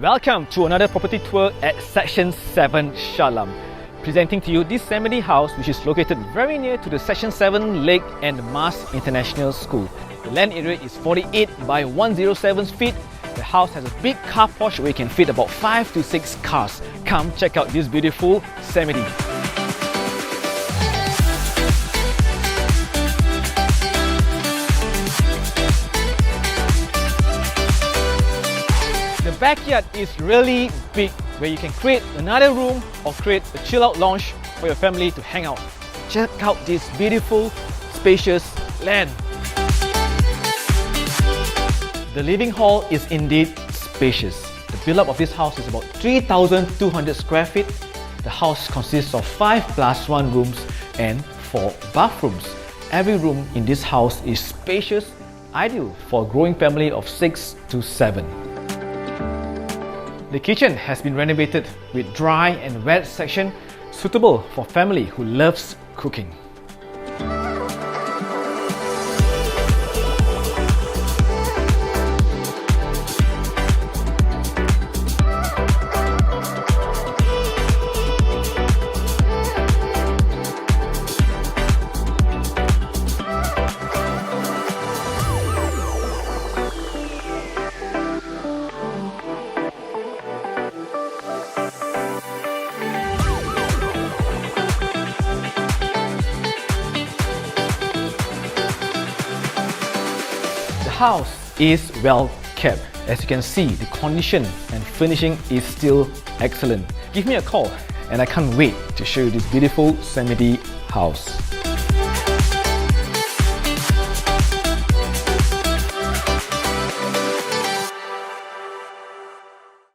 Welcome to another property tour at Section 7 Shah. Presenting to you this Semi-Detached house which is located very near to the Section 7 Lake and Mars International School. The land area is 48 by 107 feet. The house has a big car porch where you can fit about 5 to 6 cars. Come check out this beautiful Semi-Detached. The backyard is really big, where you can create another room or create a chill out lounge for your family to hang out. Check out this beautiful, spacious land. The living hall is indeed spacious. The build-up of this house is about 3,200 square feet. The house consists of 5+1 rooms and 4 bathrooms. Every room in this house is spacious, ideal for a growing family of 6 to 7. The kitchen has been renovated with dry and wet section suitable for family who loves cooking. The house is well kept. As you can see, the condition and finishing is still excellent. Give me a call and I can't wait to show you this beautiful Semi-Detached house.